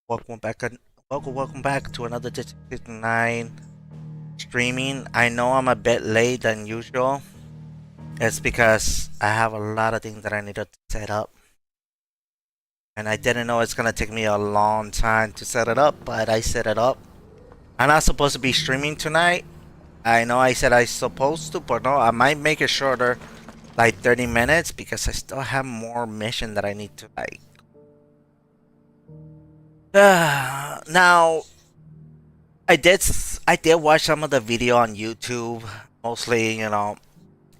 Welcome back. Welcome back to another District 9 streaming. I know I'm a bit late than usual. It's because I have a lot of things that I need to set up, and I didn't know it's gonna take me a long time to set it up, but I set it up. I'm not supposed to be streaming tonight. I know I said I supposed to, but no, I might make it shorter, like 30 minutes, because I still have more mission that I need to like. Now I did watch some of the video on YouTube. Mostly,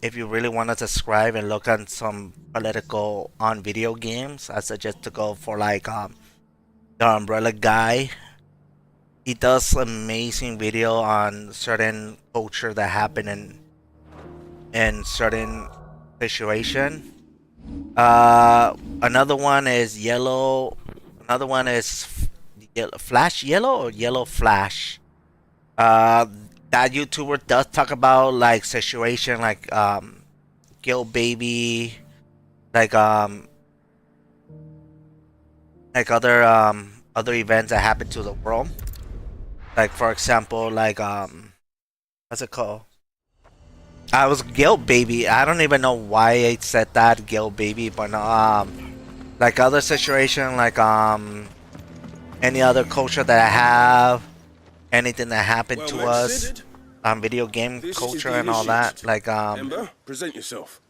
if you really want to subscribe and look on some political on video games, I suggest to go for like the Umbrella Guy. He does amazing video on certain culture that happen in certain situation. Another one is Yellow. Another one is Flash Yellow or Yellow Flash. Uh, that YouTuber does talk about like situation like Gil Baby, like other events that happen to the world. Like for example, like what's it called? I was Gil Baby. I don't even know why I said that Gil Baby, but no, like other situation like any other culture that I have, anything that happened to us, video game culture and all that, like Ember, present yourself.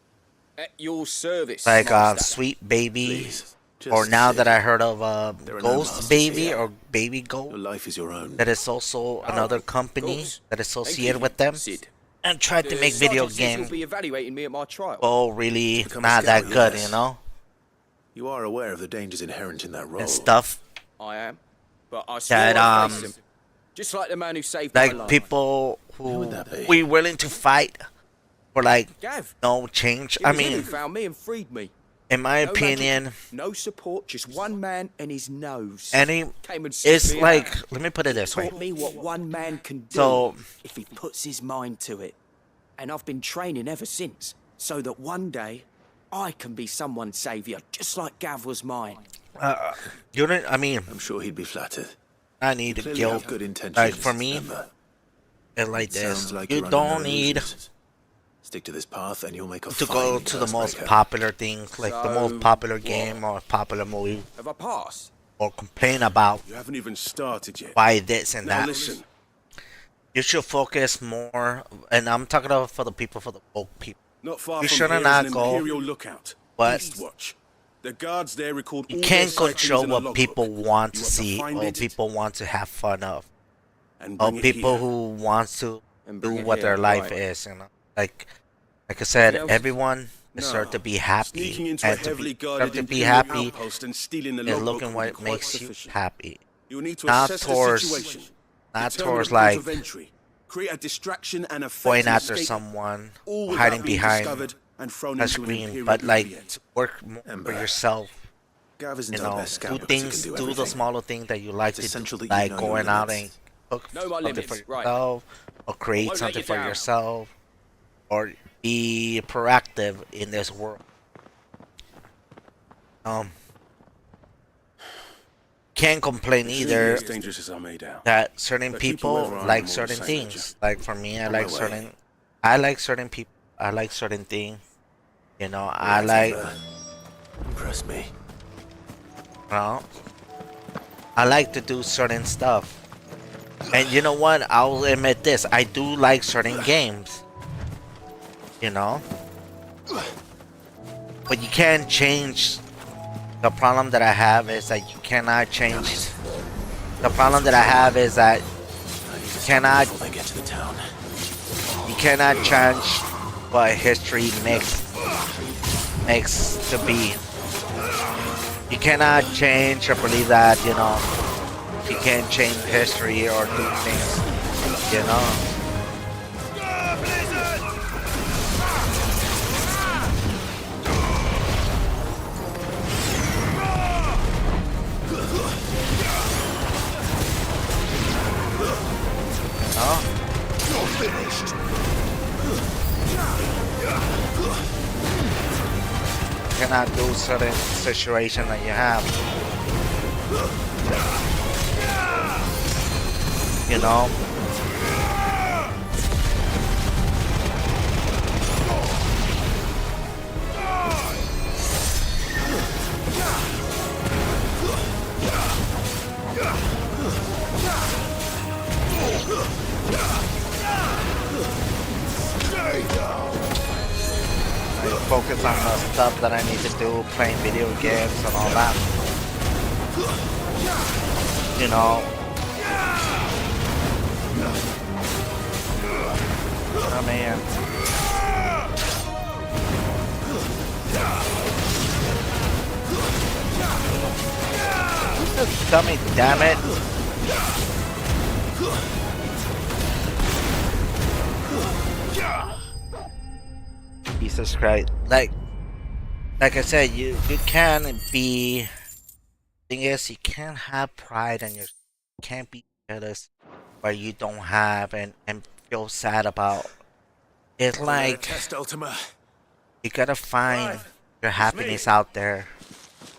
At your service, like Master. Sweet Baby, Please, or just now sit. that I heard of There are no Ghost masters Baby here. or Baby Your Ghost, life is your own. that is also another company course. that is Thank associated you, with them, Sid. and tried to The make video sergeant says he'll game be evaluating me at my trial. really Become a not that scout, good, yes. you know, You are aware of the dangers inherent in that role. and stuff. I am, but I swear That I'll face him. Just like the man who saved my like life. people Who who would that be? we willing to fight for like Gav. no change. It I was him who mean, found me and freed me. in my No opinion, magic, no support, just one man and his nose. any Came and sought it's me like out. let me put it this way. Taught me what one man can do So- if he puts his mind to it. And I've been training ever since, so that one day I can be someone's saviour, just like Gav was mine. You don't. I mean, I'm sure he'd be flattered. I need to Clearly guilt. have good intentions. Like for me, Ember. it's like this. Sounds like You you're under don't no need illusions. Stick to this path and you'll make a to fine go to the most Cursebreaker. popular things, like the most So, popular what? game or popular movie, Have I passed? or complain about You haven't even started yet. why this and Now that. listen. You should focus more, and I'm talking about for the people, for the woke people. Not far You from should here is not an go, Imperial lookout. but Eastwatch. The guards there record you all can't their sightings control in a what logbook. people want You to have see find or it people want to have fun of, and or bring it people here. who wants to And do bring it what their here, life right. is. Like I said, Nothing else? everyone deserves No. to be Sneaking happy, into and a to heavily be, guarded to be Imperial happy outpost and stealing the is logbook looking will what be quite makes you sufficient. happy, You need to not assess towards- the situation. not determine towards the point like of entry, create a distraction and effect going an after escape, someone, all without hiding being behind discovered and thrown a into an screen, Imperial but like oubliette. work more for Ember. yourself. Gav isn't You our know, best scout do because he things, can do do the everything. smaller things that you like It's to essential do, that you like know your going out and limits. cook Know my something limits, for right. yourself, or create won't let something you for down. yourself, or be proactive in this world. Can't complain It shouldn't either be as dangerous as I made out. that certain But people people ever are like more certain silent, things. Jack. Like for me, I On like my way. certain. I like certain people. I like certain things. You know, I Right, like. Ember. Impress me. You know, I like to do certain stuff. And you know what? I'll admit this. I do like certain games. You know? But you can't change. The problem that I have is that you cannot change. The problem that I have is that I need to stop Cannot- before they get to the town. you cannot change what history makes to be. You cannot change or believe that, you know, you can't change history or do things, you know. Cannot do certain situation that you have. You know? I focus on the stuff that I need to do, playing video games and all that. You know? Oh man. Just dummy, damn it. Jesus Christ. Like I said, you can be, thing is, you can't have pride and you can't be jealous where you don't have and feel sad about. It's like Test Ultima. you gotta find your happiness out there,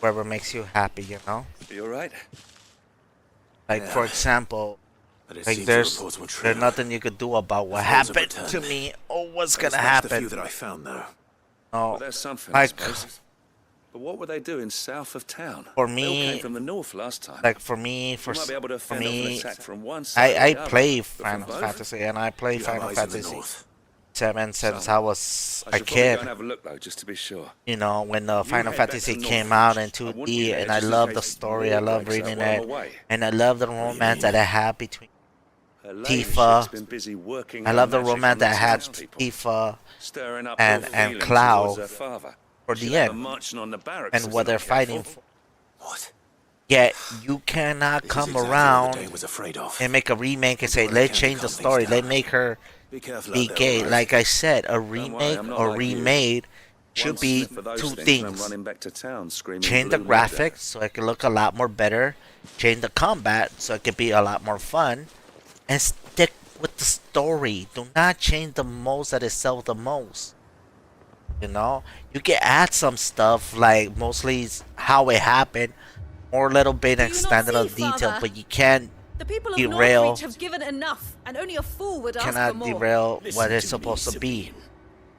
wherever makes you happy, you know? You alright? Like Yeah. for example, But it like seems there's the reports were true. nothing you could do about what The thoughts of happened to return. me or what's Let's gonna match the few happen. that I found, though. No, Well, there's something, I like suppose. But what were they doing south of town? for They all me, came from the north last time. like for me, we might be able to for fend off an me, attack from one side or I the other, play but from Final both? Fantasy and I play You have Final eyes in the Fantasy north. 7 since So, I was I a should probably go kid. and have a look though, just to be sure. You know, when the Final head back Fantasy to came Northridge. out in I want you 2D, there and I just in love the case story, war I love breaks out reading while I'm it, away. and I love the romance that I had between Her Tifa. ladyship's been busy working I her love the magic romance on the that I had townspeople, Tifa stirring up and ill feelings Cloud towards her father. for She'll the have her end, marching on the barracks and if what they're they're not fighting careful. for. What? Yet you cannot This is come exactly around what the Dane was afraid of. and make a remake and say, Well, let's can't change the calm things story, let's down. make her Be careful be out there, gay. all right? Like I said, a worry, remake I'm not or like you. remade should One be sniff of those two things and I'm things. running back to town screaming Change the blue murder. graphics so it can look a lot more better. Change the combat so it can be a lot more fun. And stick with the story. Do not change the most that it sells the most. You know? You can add some stuff like mostly how it happened. Or a little bit Do you not extended of see, detail. Father? But you can't The people of Derail. Northreach have given enough, and only a fool would ask for cannot more. derail Listen what it's to supposed me, to be. Sabine.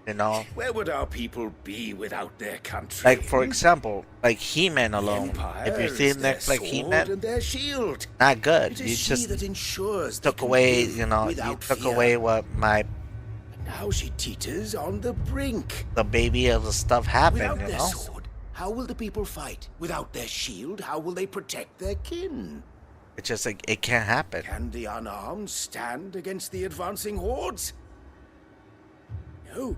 You know? Where would our people be without their country? Like for example, like He-Man The alone. Empire If you is see their next like sword He-Man, and their shield. not good. It You is she just that ensures they took can away, live you know, you without took fear. away what my Now she teeters on the brink. the baby of the stuff happened, Without you their know? sword, how will the people fight? Without their shield, how will they protect their kin? It's just like it can't happen. Can the unarmed stand against the advancing hordes? No.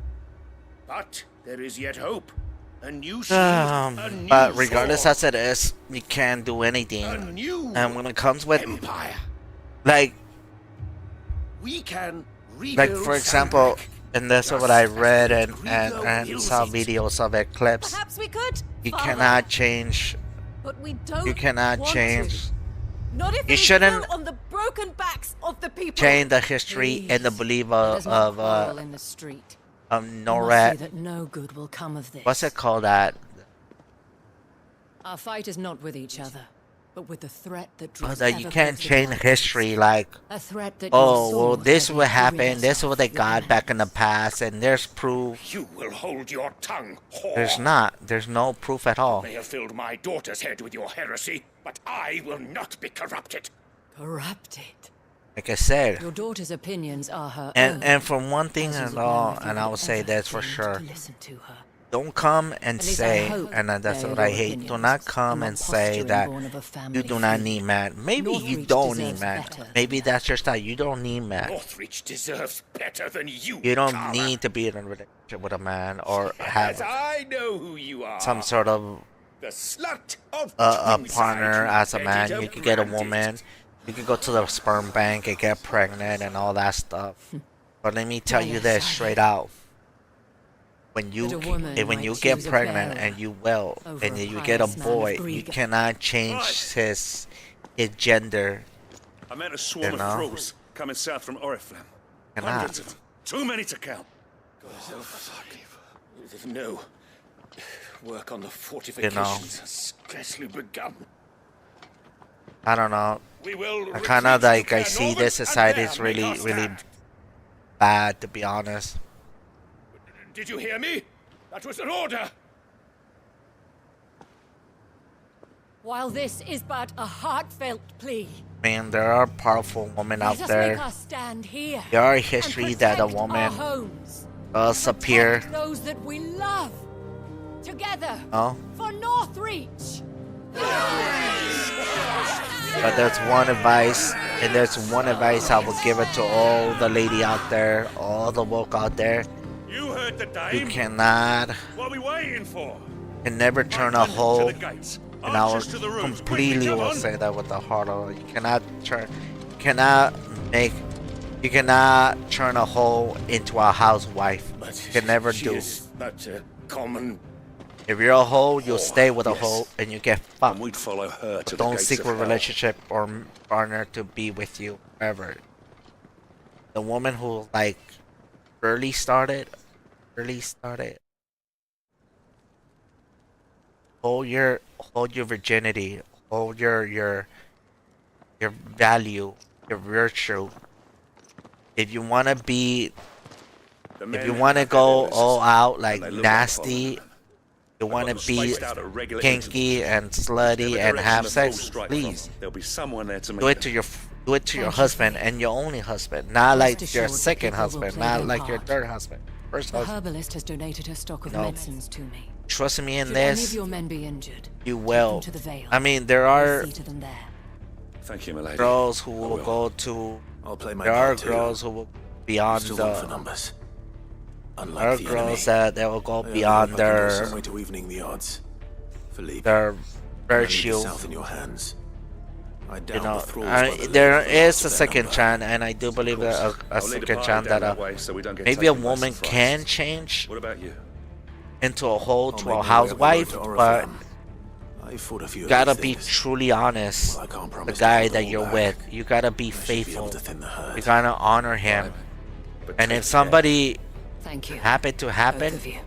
But there is yet hope. A new shield, a new But regardless sword, as it is, you can't do a anything. new And when it comes with empire. like We can like rebuild for example, Sandbreak. and that's what I read and saw videos of it, clips. Perhaps we could. You Father, cannot change. But we don't. You cannot want change. To. Not if You it is shouldn't so on the broken backs of the people. Change the history and the belief There's no of quarrel in the street. of You must see NORAD. that no good will come of this. What's it called? That Our fight is not with each other, but with the threat that oh, draws that you ever can't closer change to us. history. Like A threat that oh your well, sword this has what been happened. doing This is what they itself got with back in the knives. past, and there's proof. You will hold your tongue, whore. There's not. There's no proof at all. May have filled my daughter's head with your heresy, but I will not be corrupted. Corrupted. Like I said, Your daughter's opinions are her own. and from one thing as is and it now all, if you and I would will say ever this for deign sure. to listen to her. Don't come and At least I say, hope and that's they are what I your hate. Do opinions, not come and not and say posturing that born of a you family do not feud. need man. Maybe you Northreach don't need deserves man. better than Maybe that. that's your style. You don't need man. Northreach deserves better than you. You don't Karma. need to be in a relationship with a man or As have I know who you are. some sort of The slut of a Twinside partner who as a begged man. her You could get a granted. woman. You could go to the sperm bank and get pregnant and all that stuff. But let me tell you this straight out. When you That a woman when might you get choose a pregnant bearer and you will over and a you get a pious man of boy, you Briga. cannot change his gender. I met a swarm You know? of thralls coming south from Oriflamme. Cannot. Hundreds of them. Too many to count. No. Work on the fortifications has scarcely begun. I don't know. We will. I kind of like, I retreat to see Norman this society and is there make really, our really stand. bad, to be honest. Did you hear me? That was an order. While this is but a heartfelt plea, Man, there are powerful women out let us make there. our stand here. There are and history that a protect our woman homes, does protect appear. those that we love. Together Oh, for Northreach. but there's one advice, and there's one advice I will give it to all the lady out there, all the woke out there. You heard the You dame. cannot, What are we waiting for? can never turn a Pikemen hoe. to the gates. And I will Archers to the roofs. completely Quickly, will come on. say that with the heart of it. You cannot turn, make, you cannot turn a hoe into a housewife. But You can never she do. is but a common. If you're a hoe, you'll Oh, stay with a yes. hoe and you get And fucked. we'd follow her to the Don't gates seek of a hell. relationship or partner to be with you ever. The woman who like early started, hold your virginity, hold your value, your virtue. If you wanna be, The if men you wanna have their go lists, all out and like they look nasty, like you I've wanna got them be spaced out at regular kinky intervals. and slutty Whichever and direction have the sex, bulls strike please. from, there'll be someone there to meet Do it them. to your Thank you, husband Faith. and your only husband, not Rest like your assured that second people will husband, play not their like your part. third husband, first The husband. herbalist has donated her stock of No. medicines to me. Trust me in Should any of this, your men be injured, you take will. them to the Vale. I mean, there I'll are see to them there. Thank you, my lady. girls who I will will. go to. I'll play my There are part too. girls who will beyond Still one for the. numbers. Unlike There are the girls enemy. that they will go I only beyond hope I can go their some way to evening the odds. Philippe, their I'm gonna leave the virtue. South in your hands. I doubt You know, the thralls by the there length of the is last a of their second number. chance, and I do believe that a I'll lead second party chance down that way so we don't get maybe a taken by woman surprise. can change What about you? into a hoe I'll to make a my way up the road housewife, to but Oriflamme. I fought a few of gotta these be things. truly honest. Well, I can't The promise to guy hold that them you're all with, back. you gotta be I should be faithful. able to thin the herd. You gotta honor him. Right. But And take if care. somebody Thank you. happen to Both happen, of you.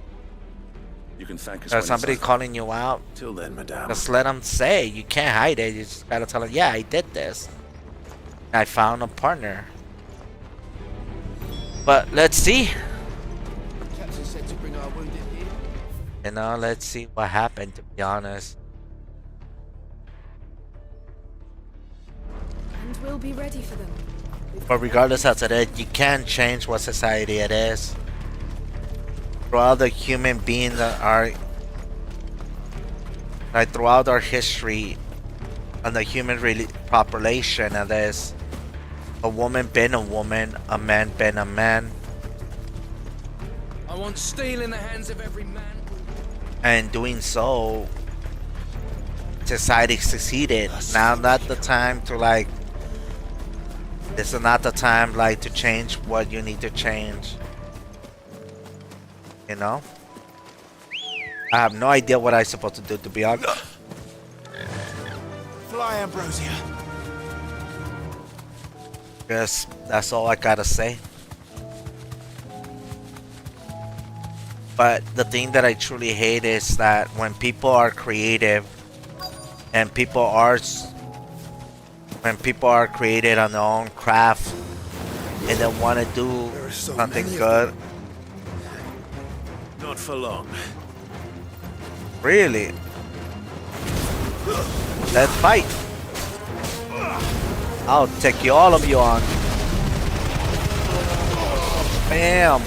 You can thank us or when somebody it's over. calling you out, Till then, madame. just let them say. You can't hide it. You just gotta tell them, yeah, I did this. I found a partner. But let's see. Captain said to bring our wounded here. You know, let's see what happened, to be honest. And we'll be ready for them. But regardless of that, you can't change what society it is. Throughout the human beings that are, like throughout our history, and the human population of this, a woman been a woman, a man been a man, I want steel in the hands of every man. and doing so, society succeeded. Now not the time to like. This is not the time like to change what you need to change. You know? I have no idea what I'm supposed to do, to be honest. Fly, Ambrosia. Yes, that's all I gotta say. But the thing that I truly hate is that when people are creative and people are when people are created on their own craft and they want to do so something many of good, Not for long. really, let's fight. I'll take you, all of you on. Bam.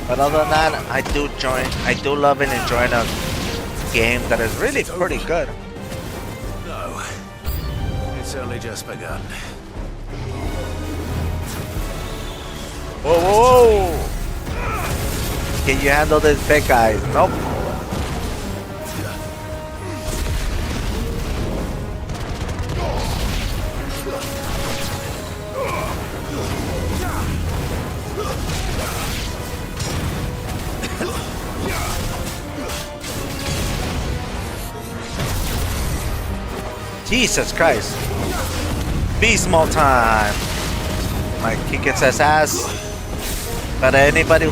But other than that, I do love and enjoy a game that is really pretty good. No. It's only just begun. Whoa, whoa, whoa! Can you handle this big guy? Nope. Jesus Christ. Beast mode time. My kick its ass. But anybody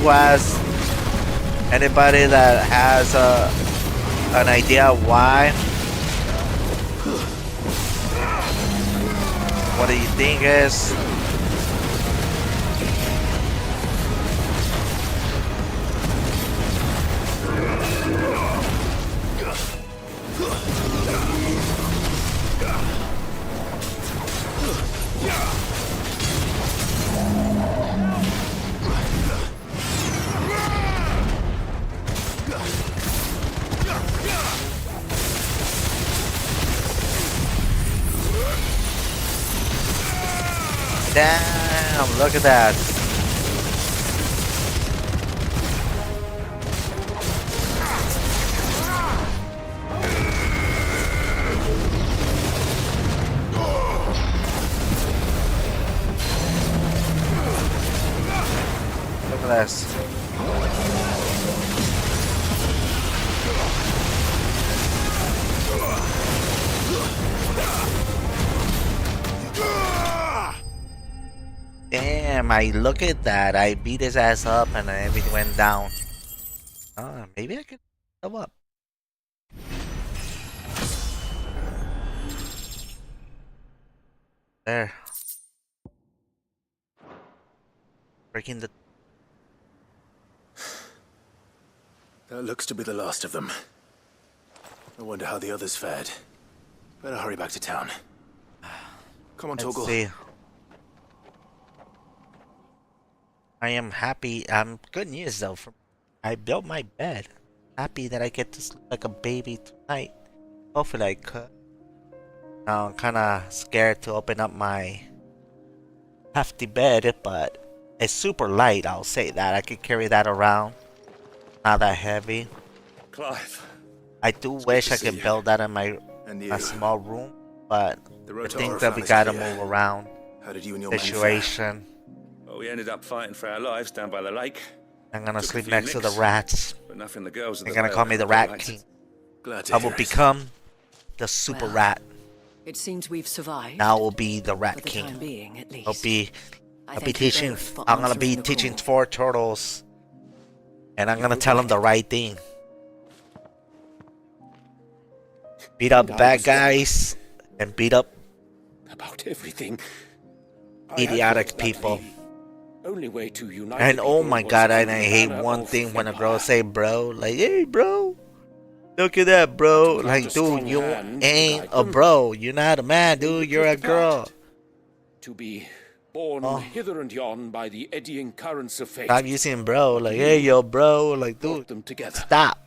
that has an idea why, what do you think is? Damn, look at that. Look at this. Damn, I look at that. I beat his ass up and everything went down. Oh, maybe I could go up. There. Breaking the... That looks to be the last of them. I wonder how the others fared. Better hurry back to town. Come on, Let's Torgal. see. I am happy. Good news though. I built my bed. Happy that I get to sleep like a baby tonight. Hopefully I could. Now I'm kind of scared to open up my hefty bed, but it's super light. I'll say that. I could carry that around. Not that heavy. Clive. I do wish to I see could you. build that in my And you. small room, but The I road to think Orphan that we is gotta clear. move around. How did you and your men fare? Situation. Well, we ended up fighting for our lives down by the lake, I'm gonna Took a sleep few next to the nicks. rats. but nothing the girls of They're the gonna Vale call me the quite Rat liked. King. Glad to I hear will it. become the super Well, rat. It seems we've survived. Now I will be the for Rat the King. time being, at least. I'll be I I'll be thank you teaching. both for I'm gonna answering be the teaching call. 4 turtles, and I'm gonna tell them the right thing. Beat up And I bad was there. guys and beat up About everything. I had idiotic felt that people. the only way to unite And the oh people my was god, through and I the hate banner one of thing when a empire. girl say bro, like, hey bro, look at that bro. Without Like, a dude, strong you hand to ain't guide a them, bro. You're not a man, they dude. would You're a drift girl. apart. To be borne Oh. hither and yon by the eddying currents of fate. Stop using bro. Like, hey yo, bro. Like, brought dude, them together. stop.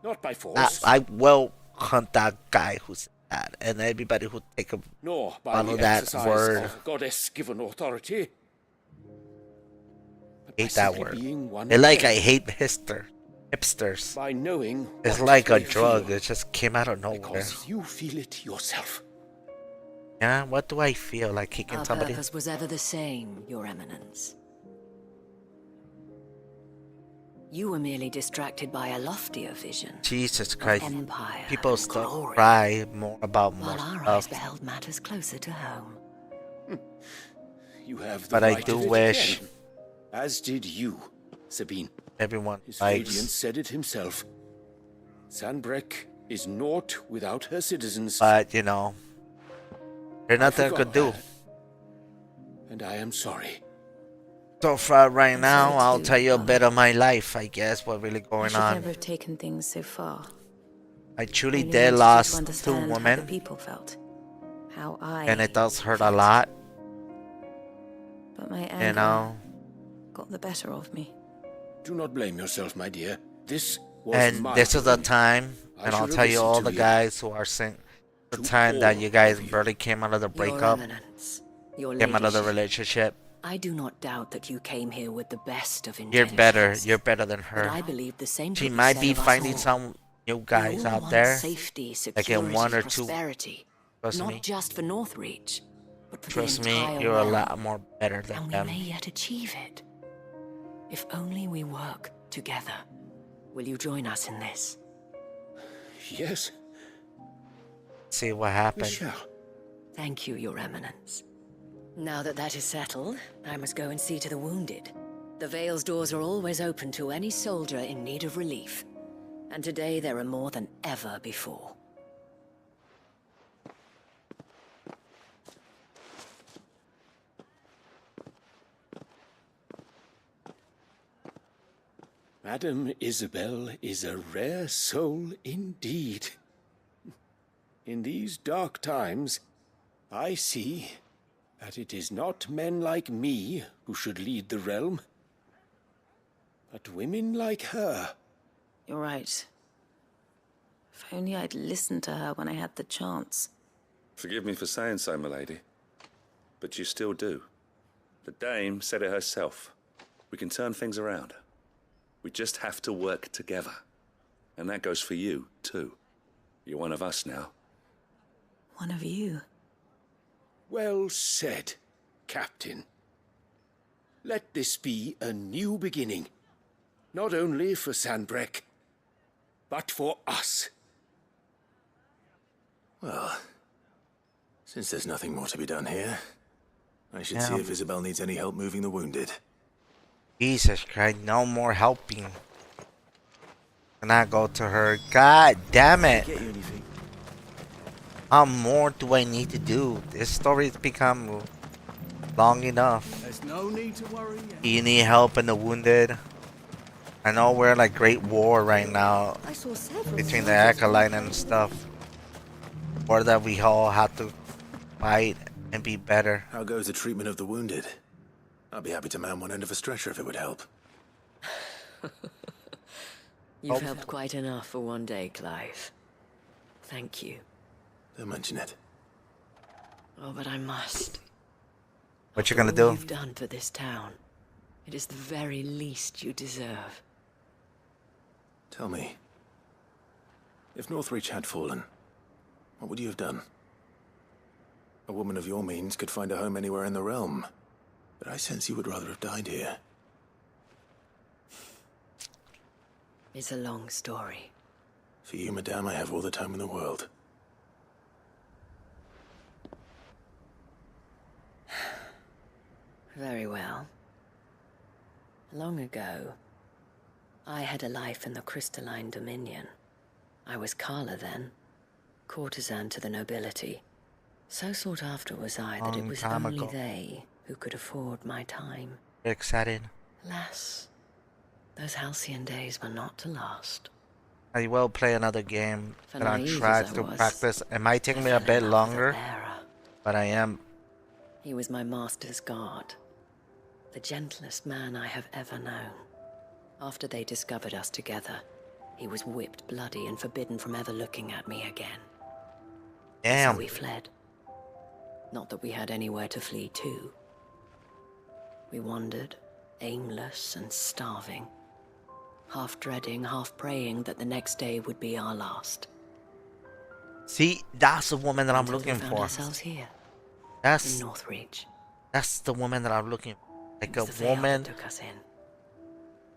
Not by force, I will hunt that guy who said that, and everybody who take a nor by follow the that exercise word. of goddess-given authority. But by hate that simply word. being one It's like I again, hate hipsters. by knowing It's what like a they drug. feel, It just came out of nowhere. because you feel it yourself. Yeah, what do I feel like kicking Our somebody? purpose was ever the same, Your Eminence. You were merely distracted by a loftier vision. Jesus of Christ. empire People and still glory, cry more about more while our eyes stuff. beheld matters closer to home. You have the But I right do of it wish- again, as did you, Sabine. Everyone His likes. Radiant said it himself. Sanbreque is naught without her citizens, But, you know, there's nothing I forgot could do. that. and I am sorry. So far, right I'm now, sorry I'll too, tell you a Alan. bit of my life, I guess, what really I going should on. never have taken things so far. I truly I only did wanted you to lost 2 understand how the women, people felt. How I and it does hurt a felt. lot, But my anger you know. got the better of me. Do not blame yourself, my dear. This was And my this is the doing. time, I and I'll should have tell you listened all to the you. guys who are saying the To time that all you guys of you. barely came out of the Your breakup, Eminence, your came out of the ladyship, relationship. I do not doubt that you came here with the best of You're intentions. better. You're better than But I her. believe the same She could might said be of us finding all. some new We guys all out want there. safety, like in security, 1 or 2. prosperity. Trust Not me. just for Northreach, but for Trust the me, entire you're a realm. lot more better than And we them. may yet achieve it. If only we work together. Will you join us in this? Yes. See what We happened. shall. Thank you, Your Eminence. Now that that is settled, I must go and see to the wounded. The Vale's doors are always open to any soldier in need of relief. And today there are more than ever before. Madame Isabel is a rare soul indeed. In these dark times, I see that it is not men like me who should lead the realm, but women like her. You're right. If only I'd listened to her when I had the chance. Forgive me for saying so, milady, but you still do. The dame said it herself. We can turn things around. We just have to work together. And that goes for you, too. You're one of us now. One of you. Well said, Captain. Let this be a new beginning. Not only for Sanbreque, but for us. Well, since there's nothing more to be done here, I should Yeah. see if Isabel needs any help moving the wounded. Jesus Christ, no more helping. Can I go to her? God damn it. Get you anything? How more do I need to do? This story's become long enough. There's no need to worry. You need help in the wounded. I know we're like great war right now I saw several between the Acolyte and stuff. Or that we all have to fight and be better. How goes the treatment of the wounded? I'd be happy to man one end of a stretcher if it would help. You've helped quite enough for one day, Clive. Thank you. Don't mention it. Oh, but I must. What you After gonna all do? you've done for this town, it is the very least you deserve. Tell me, if Northreach had fallen, what would you have done? A woman of your means could find a home anywhere in the realm, but I sense you would rather have died here. It's a long story. For you, madame, I have all the time in the world. Very well. Long ago, I had a life in the Crystalline Dominion. I was Carla then, courtesan to the nobility. So sought after was I that it Long was time only ago. they who could afford my time. Very excited. Alas, those halcyon days were not to last. I will play another game For that I naive tried as I to was, practice. It might take I me a fell bit in love with longer, the bearer. but I am. He was my master's guard, the gentlest man I have ever known. After they discovered us together, he was whipped bloody and forbidden from ever looking at me again. Damn. So we fled. Not that we had anywhere to flee to. We wandered, aimless and starving, half dreading, half praying that the next day would be our last. See, that's the woman that I'm Until looking we found for. ourselves here, in That's Northreach. that's the woman that I'm looking for. Like It a was the Vale woman that took us in,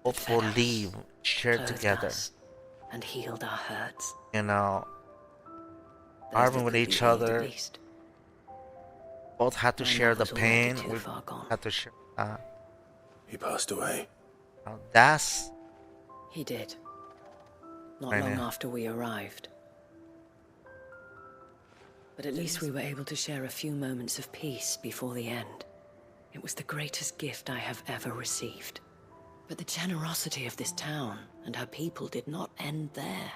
both for fed us, leave, shared clothed together. us, and healed our hurts. You know, Those arguing that with could be each healed at other. least. Both had to My share love the was already pain. too We far gone. had to share. He passed away. That's He did. Not I long know. after we arrived. But at least we were able to share a few moments of peace before the end. It was the greatest gift I have ever received. But the generosity of this town and her people did not end there.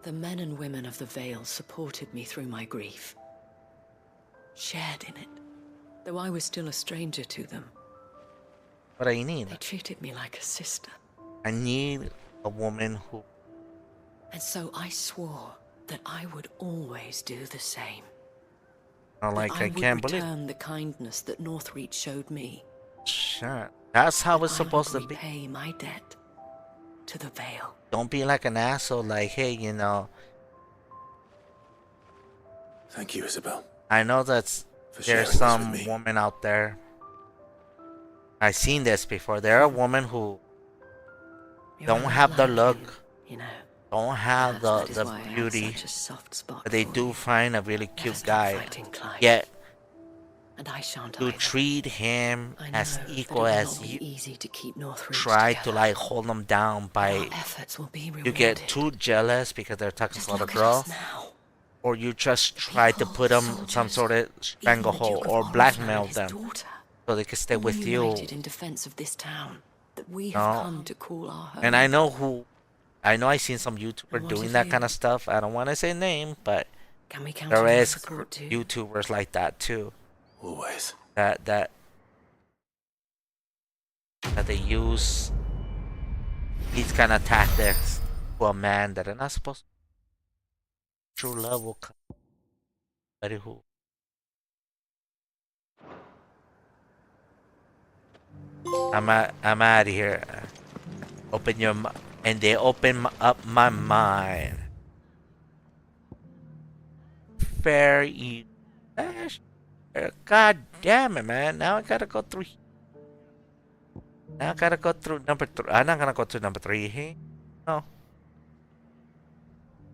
The men and women of the Vale supported me through my grief, shared in it, though I was still a stranger to them. what I need. They treated me like a sister. I need a woman who. And so I swore that I would always do the same. Like that I I would can't believe. return the kindness that Northreach showed me. Sure. That's how it's I supposed to would be. repay my debt to the Vale. Don't be like an asshole. Like, hey, you know, Thank you, Isabel. I know that's For there's sharing this some with me. woman out there. I've seen this before. There are women who You're don't a lot have the like look. him, you know. don't have Perhaps that is the why I have beauty, such a soft spot but they for do you. find a really Never cute stop guy. fighting, Clive. Yet And I shan't you either. treat him I know as that equal it will as not you be easy to keep Northreach try to together. like hold them down But our by efforts will be you rewarded. get too jealous because they're talking Just about a look at us girl, now. or you just try to People, put them some soldiers, sort of even the stranglehold Duke of or Oslo blackmail and his them daughter, so they can stay all with you. united in defense of this town that we have No. come to call our home. And I know I seen some YouTuber And what doing of that you? kind of stuff. I don't want to say name, but Can we count there on your is support too? YouTubers like that too. Always. That they use these kind of tactics to a man that they're not supposed to. True love will come. But who? I'm out of here. Open your and they open up my mind. Fair you. God damn it, man! Now I gotta go through. Now I gotta go through number 3. I'm not gonna go to number 3 here. No.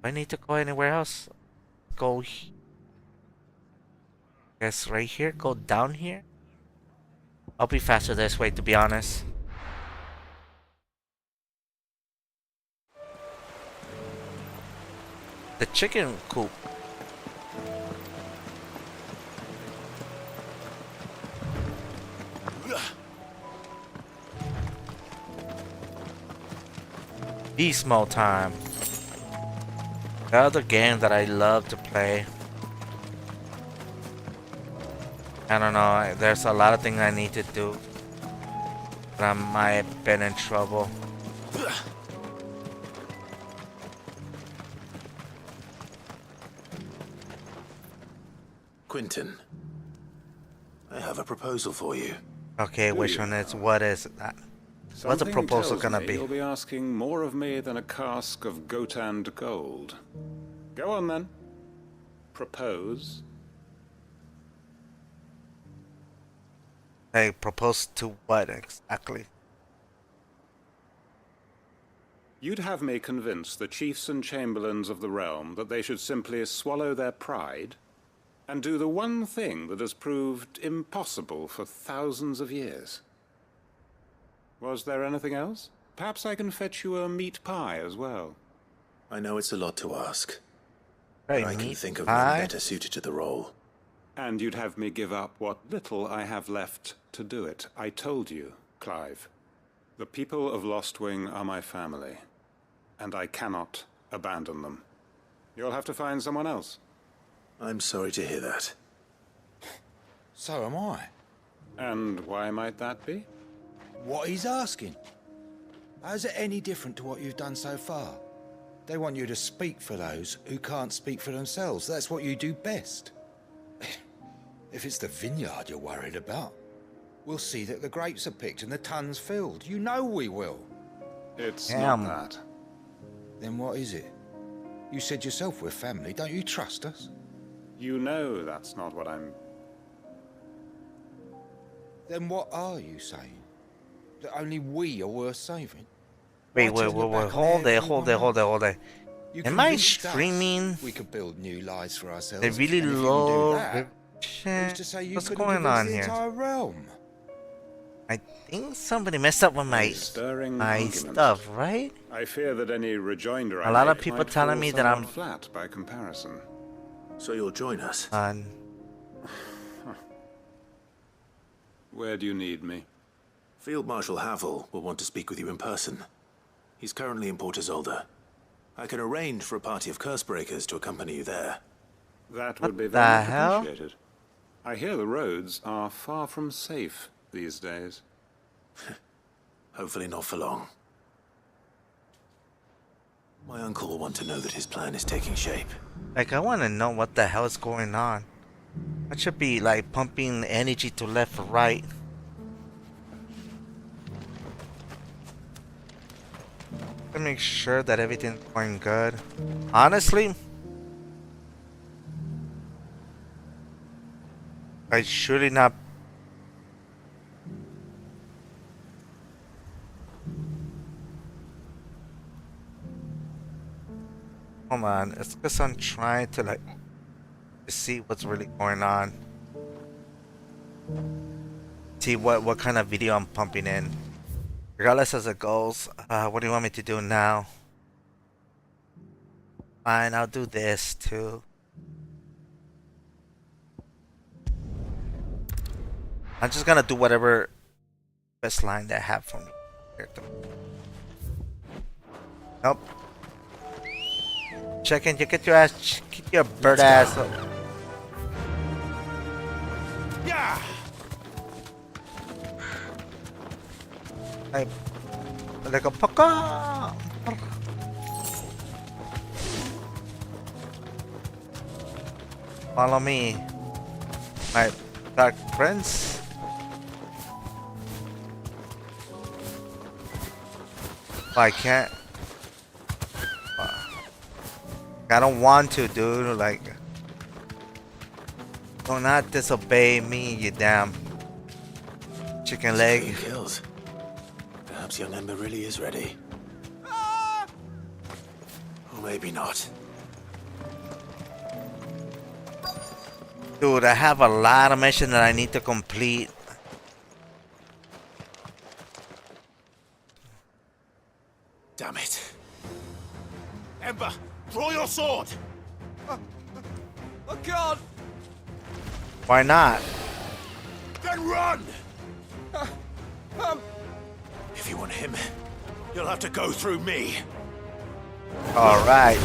Do I need to go anywhere else? Go. Guess right here. Go down here. I'll be faster this way, to be honest. The chicken coop. Beast mode time. The other game that I love to play. I don't know, there's a lot of things I need to do. But I might have been in trouble. Quentin, I have a proposal for you. Okay, which one is, what is that? What's the Something proposal tells gonna me be? You'll be asking more of me than a cask of Gotand gold. Go on then. Propose. Hey, propose to what exactly? You'd have me convince the chiefs and chamberlains of the realm that they should simply swallow their pride and do the one thing that has proved impossible for thousands of years. Was there anything else? Perhaps I can fetch you a meat pie as well. I know it's a lot to ask, Hey, but I can meat think of pie? none better suited to the role. And you'd have me give up what little I have left to do it. I told you, Clive. The people of Lostwing are my family, and I cannot abandon them. You'll have to find someone else. I'm sorry to hear that. So am I. And why might that be? What he's asking. How's it any different to what you've done so far? They want you to speak for those who can't speak for themselves. That's what you do best. If it's the vineyard you're worried about, we'll see that the grapes are picked and the tons filled. You know we will. It's Damn. not that. Then what is it? You said yourself we're family. Don't you trust us? You know that's not what I'm... Then what are you saying? That only we are worth saving? Wait, Why turn your back on hold it. everyone else? You Am I convinced us streaming? we could build new lives for ourselves. They really and if you can do low. that, who's to say you What's couldn't going convince on the here? entire realm? I think somebody messed up with my Stirring my argument. stuff, right? I fear that any rejoinder A I lot of make people might telling fall me that I'm- somewhat flat by comparison. So you'll join us? Where do you need me? Field Marshal Havel will want to speak with you in person. He's currently in Port Isolde. I can arrange for a party of Cursebreakers to accompany you there. That What would be the very much hell? appreciated. I hear the roads are far from safe these days. Hopefully not for long. My uncle will want to know that his plan is taking shape. Like, I want to know what the hell is going on. I should be like pumping energy to left or right. To make sure that everything's going good. Honestly, I should not. Hold on, it's because I'm trying to like see what's really going on. See what kind of video I'm pumping in. Regardless as it goes, what do you want me to do now? Fine, I'll do this too. I'm just gonna do whatever best line they have for me. Nope. Chicken, you get your bird ass up. Yeah. Hey, like a paka. Follow me, my dark prince. I can't. I don't want to, dude. Like, do not disobey me, you damn chicken leg. Kills. Perhaps young Ember really is ready. Or maybe not. Dude, I have a lot of missions that I need to complete. Damn it. Ember, draw your sword! I can't! Why not? Then run! If you want him, you'll have to go through me. Alright.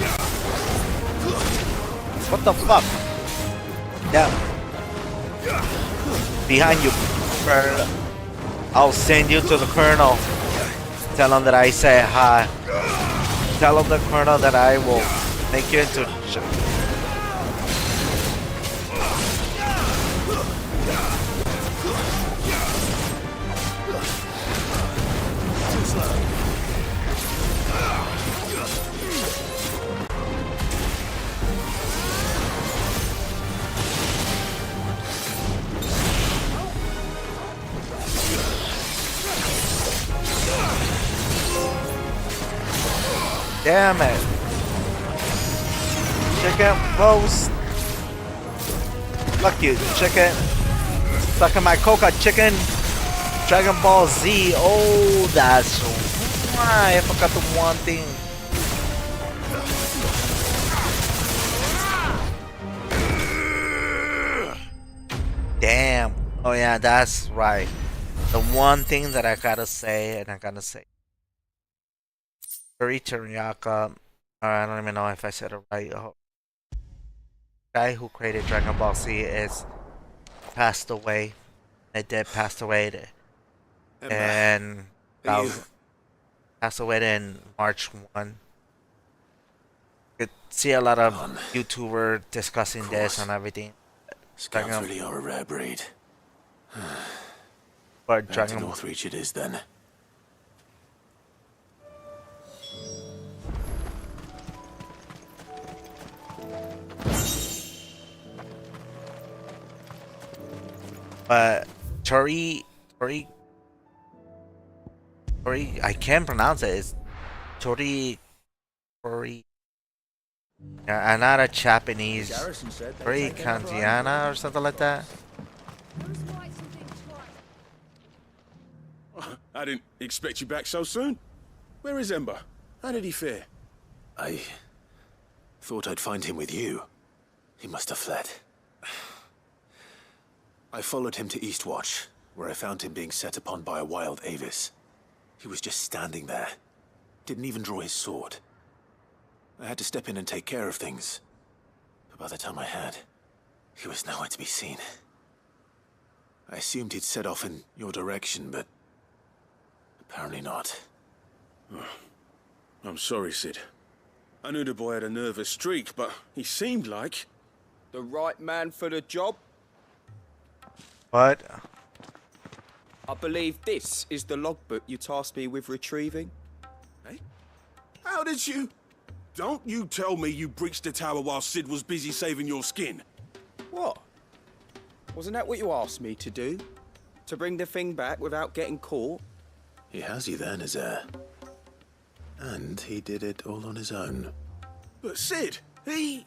What the fuck? Yeah. Behind you, Colonel. I'll send you to the Colonel. Tell him that I say hi. Tell him the Colonel that I will make you into. Damn it. Chicken roast. Fuck you, chicken. Stuck in my coca, chicken. Dragon Ball Z. Oh, that's right. I forgot the one thing. Damn. Oh yeah, that's right. The one thing that I gotta say, and I gotta say. Teriyaka, I don't even know if I said it right. Guy who created Dragon Ball Z is passed away. They did passed away, and that was passed away in March 1. You could see a lot of YouTubers discussing this and everything. Scouts really are a rare breed. But Back to Northreach it is then. But Tori, I can't pronounce it. It's Tori. Yeah, I'm not a Japanese. Tori Kantiana or something like that. I didn't expect you back so soon. Where is Ember? How did he fare? I thought I'd find him with you. He must have fled. I followed him to Eastwatch, where I found him being set upon by a wild Avis. He was just standing there. Didn't even draw his sword. I had to step in and take care of things. But by the time I had, he was nowhere to be seen. I assumed he'd set off in your direction, but apparently not. I'm sorry, Sid. I knew the boy had a nervous streak, but he seemed like... The right man for the job? What? I believe this is the logbook you tasked me with retrieving. Hey? How did you... Don't you tell me you breached the tower while Sid was busy saving your skin. What? Wasn't that what you asked me to do? To bring the thing back without getting caught? He has you there, Nazaire. And he did it all on his own. But Sid, he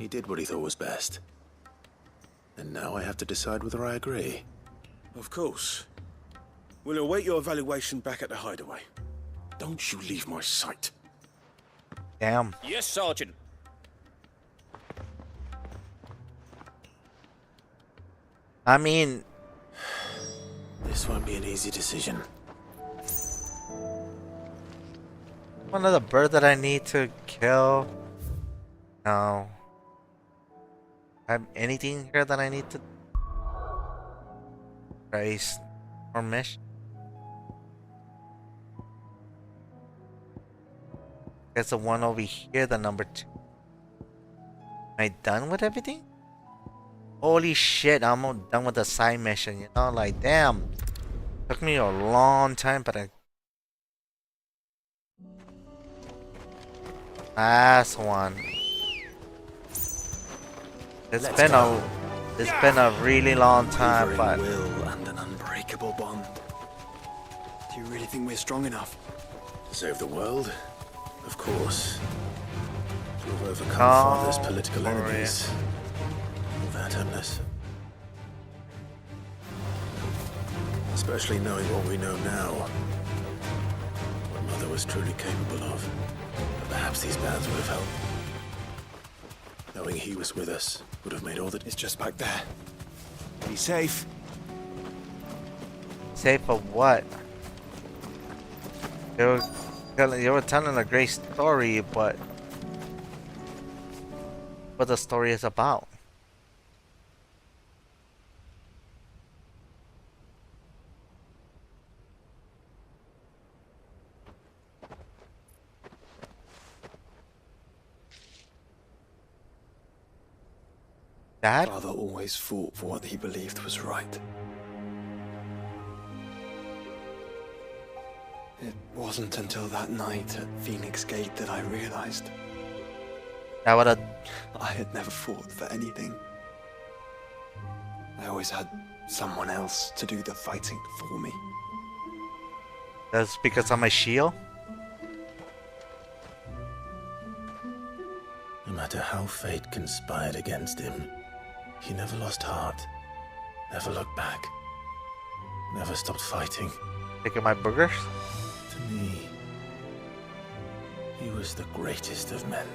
did what he thought was best. And now I have to decide whether I agree. Of course. We'll await your evaluation back at the hideaway. Don't you leave my sight. Damn. Yes, Sergeant. I mean, this won't be an easy decision. one of the bird that I need to kill. No. Have anything here that I need to raise or mission? There's the one over here, the number 2. Am I done with everything? Holy shit, I'm all done with the side mission, you know, like damn. Took me a long time, but I last one. It's been a really long time, but will and an unbreakable bond. Do you really think we're strong enough? To save the world? Of course. To have overcome Oh, Father's political Gloria. enemies. All that endless. Especially knowing what we know now. What Mother was truly capable of. But perhaps these bands would have helped. Knowing he was with us would have made all the... It's just back there. Be safe. safe for what? You were telling a great story, but what the story is about. Dad? Father always fought for what he believed was right. It wasn't until that night at Phoenix Gate that I realized That would have. I had never fought for anything. I always had someone else to do the fighting for me. That's because of my shield. No matter how fate conspired against him, he never lost heart, never looked back, never stopped fighting. Taking my burgers. To me, he was the greatest of men.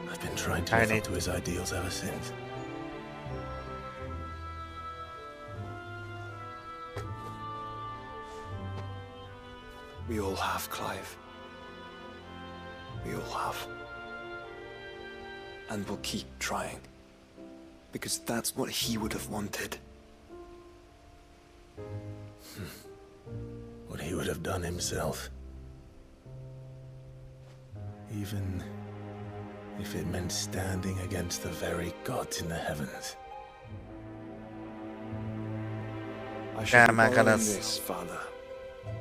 And I've been trying to live up to his ideals ever since. We all have, Clive. We all have. And we'll keep trying. Because that's what he would have wanted. What he would have done himself. Even if it meant standing against the very gods in the heavens. I should Damn, I be gotta following this, Father,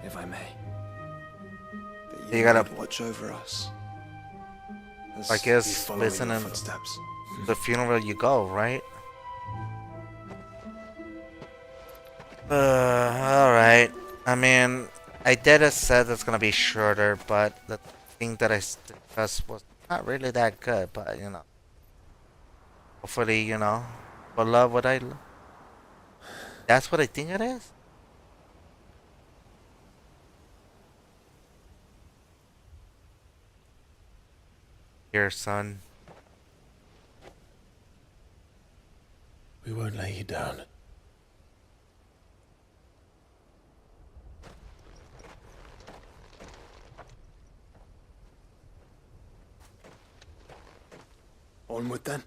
if I may. That You gotta- might watch over us. as I we guess follow in your listening footsteps. the funeral you go, right? Alright. I mean, I did have said it's gonna be shorter, but the thing that I discussed was not really that good, but you know. Hopefully, you know, will love what I love. That's what I think it is? Here, son. We won't lay you down. Onward then.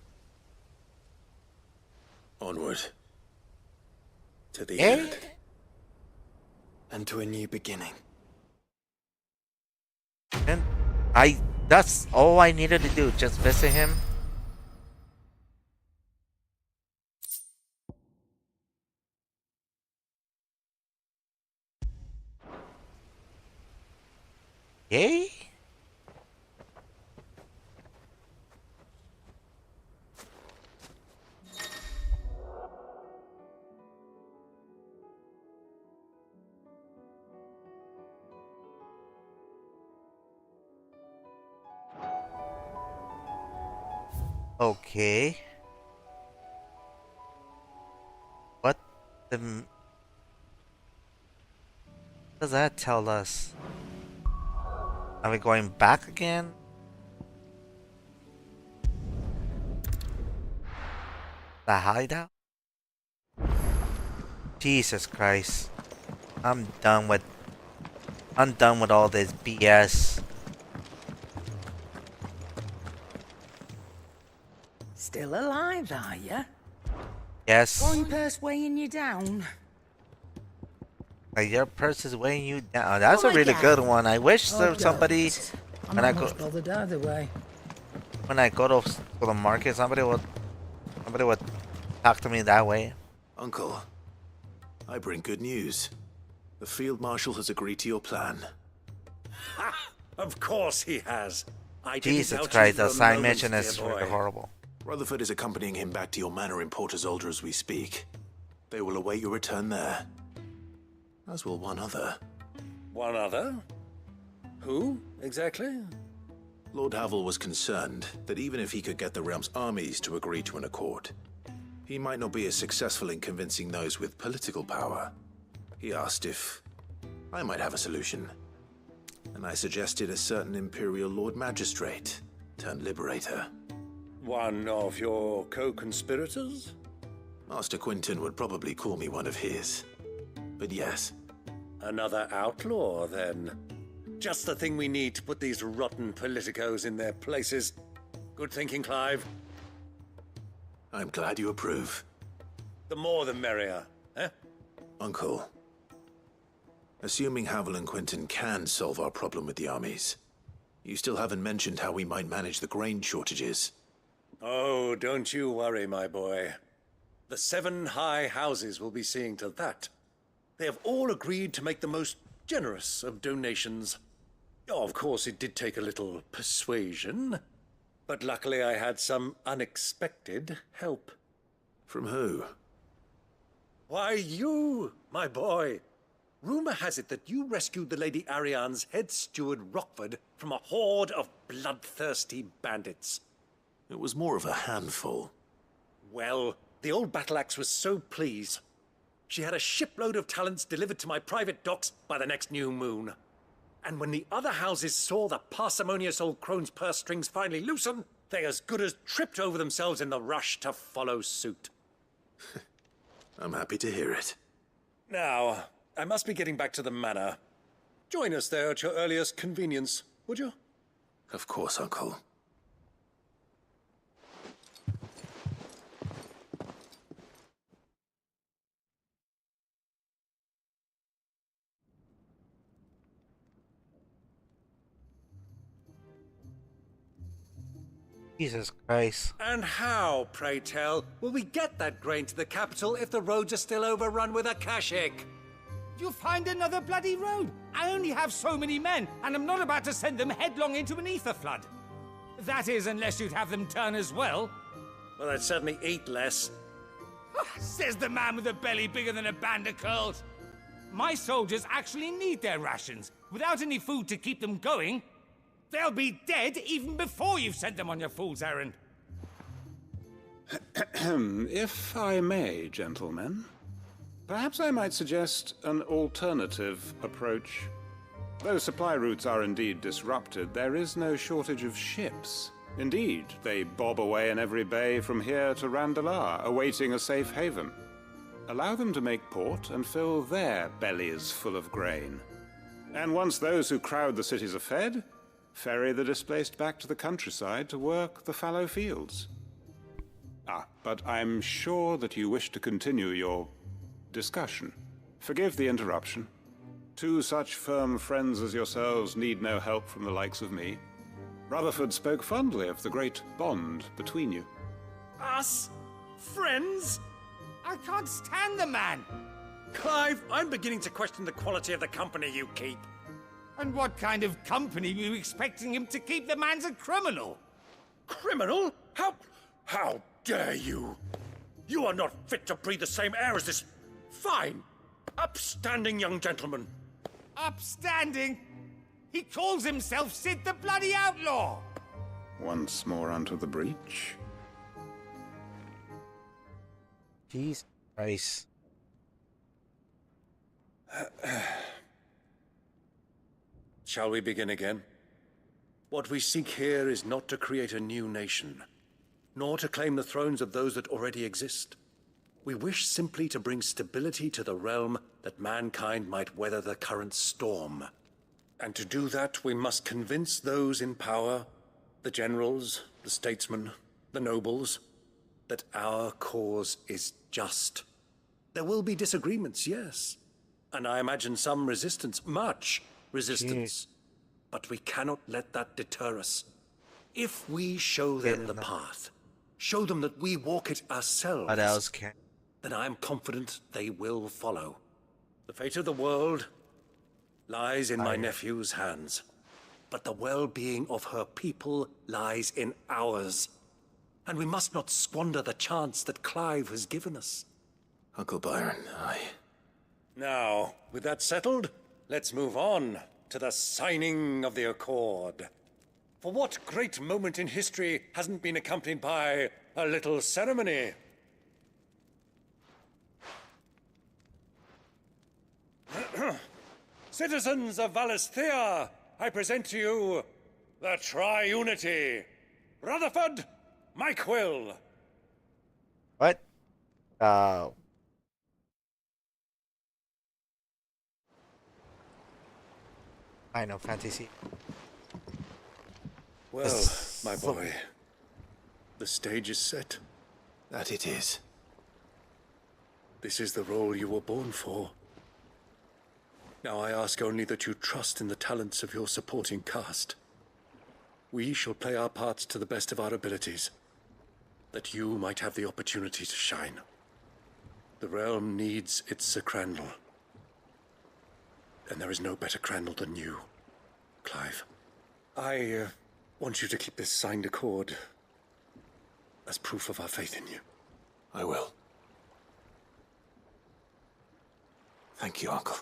Onward. To the Eh? end. And to a new beginning. And that's all I needed to do, just visit him. Yay? Okay. What the... What does that tell us? Are we going back again? The hideout? Jesus Christ. I'm done with all this BS. Still alive, are you? Yes. One purse weighing you down. Like your purse is weighing you down. That's Oh a my really God. good one. I wish Oh, there was somebody I'm when I not go much bothered either way. when I go to the market, somebody would talk to me that way. Uncle, I bring good news. The Field Marshal has agreed to your plan. Ha! Of course he has. I didn't Jesus doubt you Christ, for the a side moment, mission is dear boy. really horrible. Rutherford is accompanying him back to your manor in Port Isolde as we speak. They will await your return there. As will one other. One other? Who, exactly? Lord Havel was concerned that even if he could get the realm's armies to agree to an accord, he might not be as successful in convincing those with political power. He asked if I might have a solution, and I suggested a certain Imperial Lord Magistrate turned Liberator. One of your co-conspirators? Master Quinton would probably call me one of his. But yes. Another outlaw, then. Just the thing we need to put these rotten politicos in their places. Good thinking, Clive. I'm glad you approve. The more the merrier, eh? Uncle, assuming Havel and Quinton can solve our problem with the armies, you still haven't mentioned how we might manage the grain shortages. Oh, don't you worry, my boy. The 7 high houses will be seeing to that. They have all agreed to make the most generous of donations. Oh, of course, it did take a little persuasion, but luckily I had some unexpected help. From who? Why, you, my boy. Rumor has it that you rescued the Lady Ariane's head steward Rockford from a horde of bloodthirsty bandits. It was more of a handful. Well, the old battle axe was so pleased. She had a shipload of talents delivered to my private docks by the next new moon. And when the other houses saw the parsimonious old crone's purse strings finally loosen, they as good as tripped over themselves in the rush to follow suit. I'm happy to hear it. Now, I must be getting back to the manor. Join us there at your earliest convenience, would you? Of course, Uncle. Jesus Christ. And how, pray tell, will we get that grain to the capital if the roads are still overrun with Akashic? You'll find another bloody road. I only have so many men, and I'm not about to send them headlong into an ether flood. That is, unless you'd have them turn as well. Well, I'd certainly eat less. Says the man with a belly bigger than a band of curls. My soldiers actually need their rations. Without any food to keep them going, they'll be dead even before you've sent them on your fool's errand. If I may, gentlemen, perhaps I might suggest an alternative approach. Though supply routes are indeed disrupted, there is no shortage of ships. Indeed, they bob away in every bay from here to Randalar, awaiting a safe haven. Allow them to make port and fill their bellies full of grain. And once those who crowd the cities are fed, ferry the displaced back to the countryside to work the fallow fields. But I'm sure that you wish to continue your discussion. Forgive the interruption. 2 such firm friends as yourselves need no help from the likes of me. Rutherford spoke fondly of the great bond between you. Us? Friends? I can't stand the man. Clive, I'm beginning to question the quality of the company you keep. And what kind of company were you expecting him to keep? The man's a criminal. Criminal? How dare you? You are not fit to breathe the same air as this fine, upstanding young gentleman. Upstanding? He calls himself Sid the Bloody Outlaw. Once more onto the breach. Jesus Christ. Shall we begin again? What we seek here is not to create a new nation, nor to claim the thrones of those that already exist. We wish simply to bring stability to the realm that mankind might weather the current storm. And to do that, we must convince those in power, the generals, the statesmen, the nobles, that our cause is just. There will be disagreements, yes. And I imagine some resistance, much resistance. But we cannot let that deter us. If we show them the path, show them that we walk it ourselves, What else can? then I am confident they will follow. The fate of the world lies in my nephew's hands, but the well-being of her people lies in ours. And we must not squander the chance that Clive has given us. Uncle Byron, Now, with that settled, let's move on to the signing of the Accord. For what great moment in history hasn't been accompanied by a little ceremony? Citizens of Valisthea, I present to you the Triunity. Rutherford, Mike Will. What? Final Fantasy. Well, my boy, the stage is set. That it is. This is the role you were born for. Now I ask only that you trust in the talents of your supporting cast. We shall play our parts to the best of our abilities, that you might have the opportunity to shine. The realm needs its Sir Crandall. And there is no better Crandall than you, Clive. I want you to keep this signed accord as proof of our faith in you. I will. Thank you, Uncle.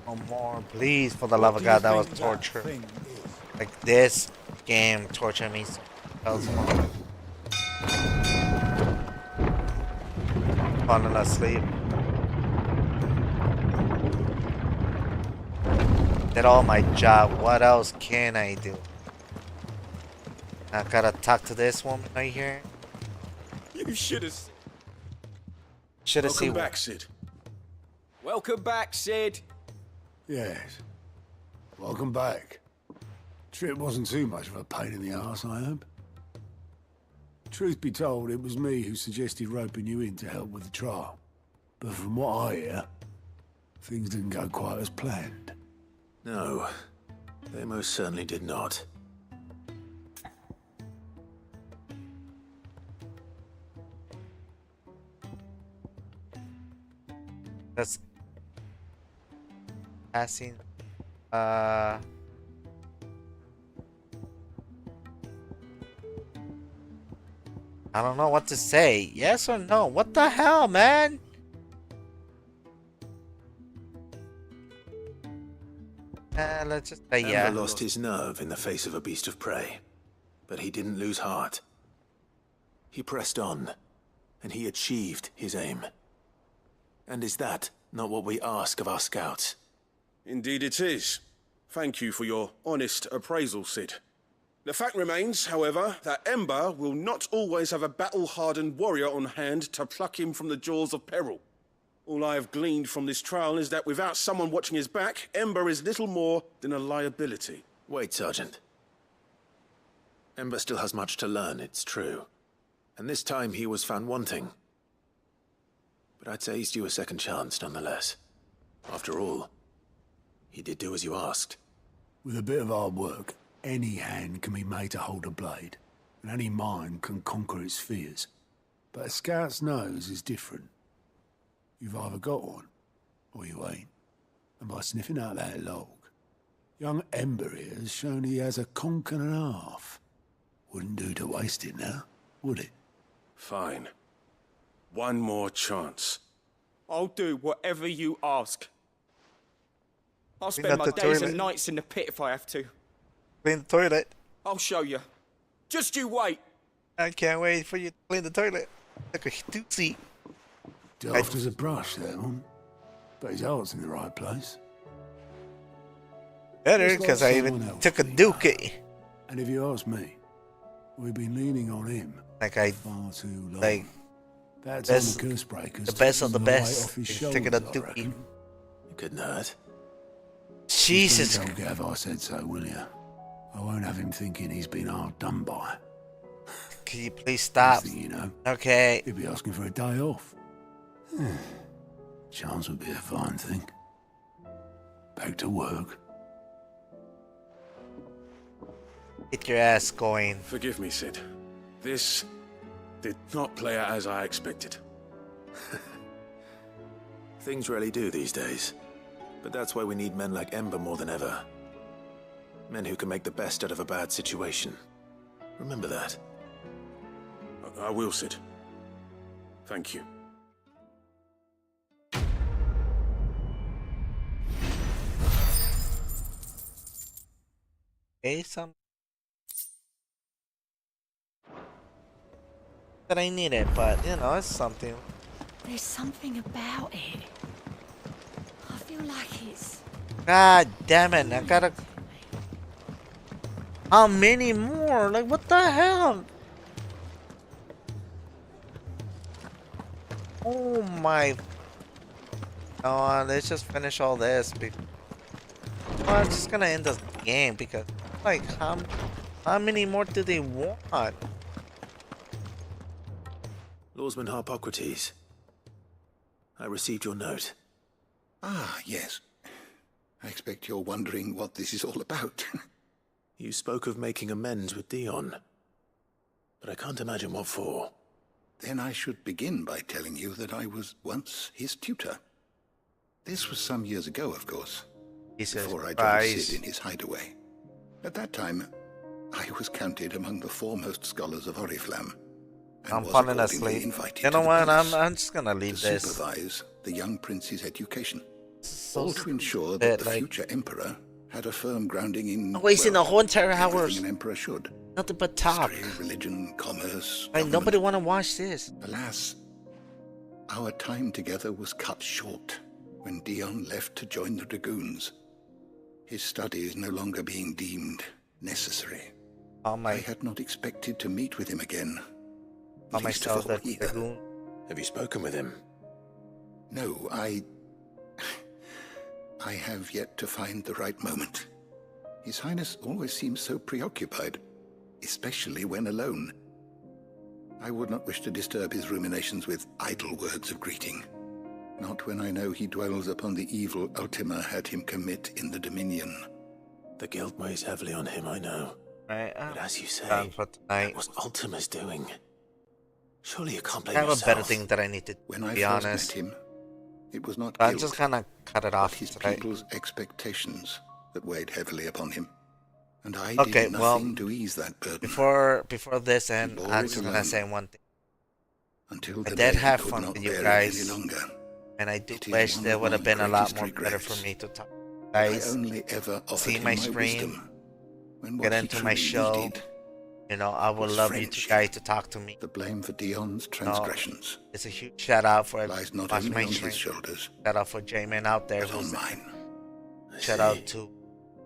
No more, please, for the love of God, that was torture. Like this game tortured me so falling asleep. Did all my job. What else can I do? I gotta talk to this woman right here. You should have. Seen. Welcome back, Sid. Welcome back, Sid. Yes. Welcome back. Trip wasn't too much of a pain in the arse, I hope. Truth be told, it was me who suggested roping you in to help with the trial. But from what I hear, things didn't go quite as planned. No, they most certainly did not. That's passing. I don't know what to say. Yes or no? What the hell, man? Let's just say yeah. Amber lost his nerve in the face of a beast of prey, but he didn't lose heart. He pressed on, and he achieved his aim. And is that not what we ask of our scouts? Indeed it is. Thank you for your honest appraisal, Sid. The fact remains, however, that Ember will not always have a battle-hardened warrior on hand to pluck him from the jaws of peril. All I have gleaned from this trial is that without someone watching his back, Ember is little more than a liability. Wait, Sergeant. Ember still has much to learn, it's true. And this time he was found wanting. But I'd say he's due a second chance, nonetheless. After all, he did do as you asked. With a bit of hard work, any hand can be made to hold a blade, and any mind can conquer its fears. But a scout's nose is different. You've either got one, or you ain't. And by sniffing out that log, young Ember here has shown he has a conk and a half. Wouldn't do to waste it now, would it? Fine. One more chance. I'll do whatever you ask. I'll Clean spend up my the days toilet. and nights in the pit if I have to. Clean the toilet. I'll show you. Just you wait. I can't wait for you to clean the toilet. Like a doozy. Daft as a brush, that one. But his heart's in the right place. Better, Just like because I someone even else, took a you know. dookie. And if you ask me, we've been leaning on him Like I, far too long. like, That's best- on the curse breakers. the best of the taking weight best off his is taking a shoulders, I dookie. reckon. You couldn't hurt. Jesus. Don't Gav I said so, will you? I won't have him thinking he's been hard done by. Can you please stop? Next thing you know, Okay. he'll be asking for a day off. Chance would be a fine thing. Back to work. Get your ass going. Forgive me, Sid. This did not play out as I expected. Things rarely do these days. But that's why we need men like Ember more than ever. Men who can make the best out of a bad situation. Remember that. I will, Sid. Thank you. Okay, some that I needed, but you know, it's something. There's something about it. I feel like it's... God damn it! I gotta. How many more? Like, what the hell? Oh my. No, let's just finish all this. Well, I'm just gonna end this game because, like, how many more do they want? Lawsman Harpocrates. I received your note. Ah, yes. I expect you're wondering what this is all about. You spoke of making amends with Dion. But I can't imagine what for. Then I should begin by telling you that I was once his tutor. This was some years ago, of course. Before I joined Sid in his hideaway. At that time, I was counted among the foremost scholars of Oriflamme. I'm falling asleep. You know what? I'm just gonna leave to this. supervise the young prince's education. So all to ensure bit, that the like- future emperor had a firm grounding in Wasting well, the whole entire everything hours. an emperor should. Nothing but talk. History, religion, commerce. Like, nobody wanna watch this. Alas, our time together was cut short when Dion left to join the Dragoons. His studies no longer being deemed necessary. Oh my. I had not expected to meet with him again. Oh Least my of all God, either. Have you spoken with him? No, I have yet to find the right moment. His Highness always seems so preoccupied, especially when alone. I would not wish to disturb his ruminations with idle words of greeting. Not when I know he dwells upon the evil Ultima had him commit in the Dominion. The guilt weighs heavily on him, I know. Right, But as you say, done for tonight. that was Ultima's doing. Surely you can't I blame have a yourself. better thing that I need to When I be first honest. met him, it was not I'm guilt, just gonna cut it but off his today. people's expectations that weighed heavily upon him. And I Okay, did well, nothing to ease that burden. Before this end, bore I'm it just gonna alone. say one thing. Until I the did day have could fun not with you bear it guys, any longer. and I do It is wish one there of would have my been a lot greatest more better regrets. for me to talk to you I guys, only ever offered see him my my stream, wisdom, when what get he into my truly show. needed You know, I would was love you friendship. guys to talk to me. The blame for Dion's transgressions It's a huge shout out for lies not watching only my on stream. his shoulders, Shout out for J-Man out there but on who's mine. shout out to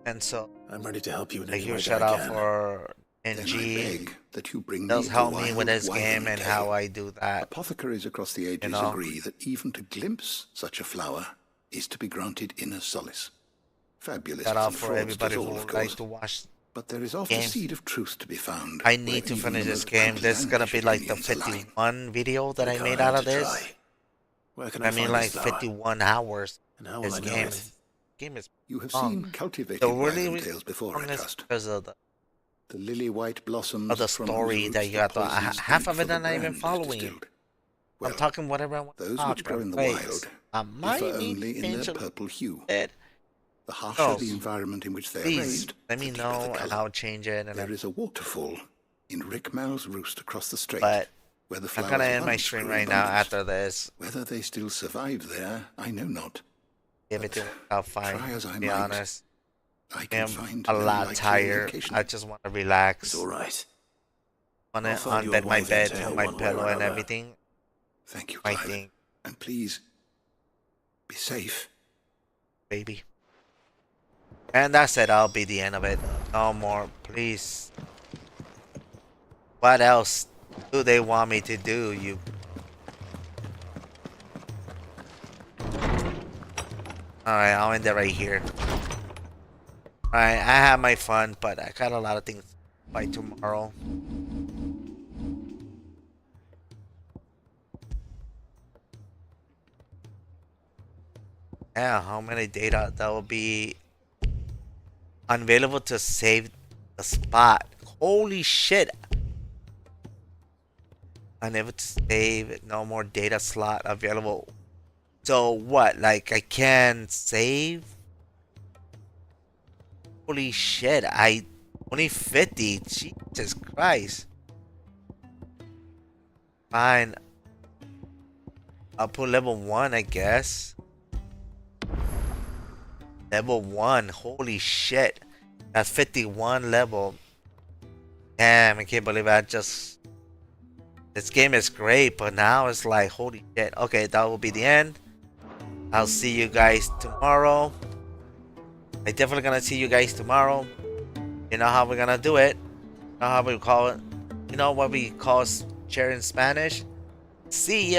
Enzo. I'm ready to help you in A any way huge that shout I out can. for Then I NG. beg that you bring Does me help the me with wild, this wild game and tale. how I do that. Apothecaries across the ages know? agree that even to glimpse such a flower is to be granted inner solace. Fabulous Shout out for fraudsters everybody all, who of would course. like to watch. But there is often a Games. seed of truth to be found. I where need to even finish the this most game. This is gonna be outlandish like the opinions align. 51 video that I Look, made I out have of to this. try. Where can I I mean, find like this flower? 51 hours. And how will This I know game, it? game is You have long. seen cultivated The really wyvern tales before, I long is trust. because of The lily-white blossoms the from story whose that roots you got the to. poison Half steeped of for it the I'm not even brand is following. distilled. I'm Well, talking whatever I want to those talk. which grow in the please. wild I might differ need only to in change their a purple hue. bit. The harsher Oh, the environment in which they are Please raised, let me the deeper know the and colour. I'll change it. And There then is a waterfall in Rick Mal's roost across the strait. But where the I'm flowers gonna end my once stream grew right in now abundance. after this. Whether they still survive there, I know not. Everything worked out fine, try as I to be might, honest. I can I'm find a no lot likely tired. location. I just want to relax. It's all right. Want I'll to find you a unbed my way there bed, to put help my one way or pillow and another. everything. Thank you, My Clive. thing, And please, be safe. baby. And that's it. That'll be the end of it. No more, please. What else do they want me to do? You. Alright, I'll end it right here. Alright, I had my fun, but I got a lot of things by tomorrow. Yeah, how many data that will be unavailable to save the spot? Holy shit! Unable to save, no more data slot available. So what? Like I can save? Holy shit! I only 50. Jesus Christ! Fine. I'll put level 1, I guess. Level 1. Holy shit! That's 51 level. Damn! I can't believe I just. This game is great, but now it's like holy shit. Okay, that will be the end. I'll see you guys tomorrow. I definitely gonna see you guys tomorrow. You know how we're gonna do it. You know how we call it. You know what we call share in Spanish. See ya.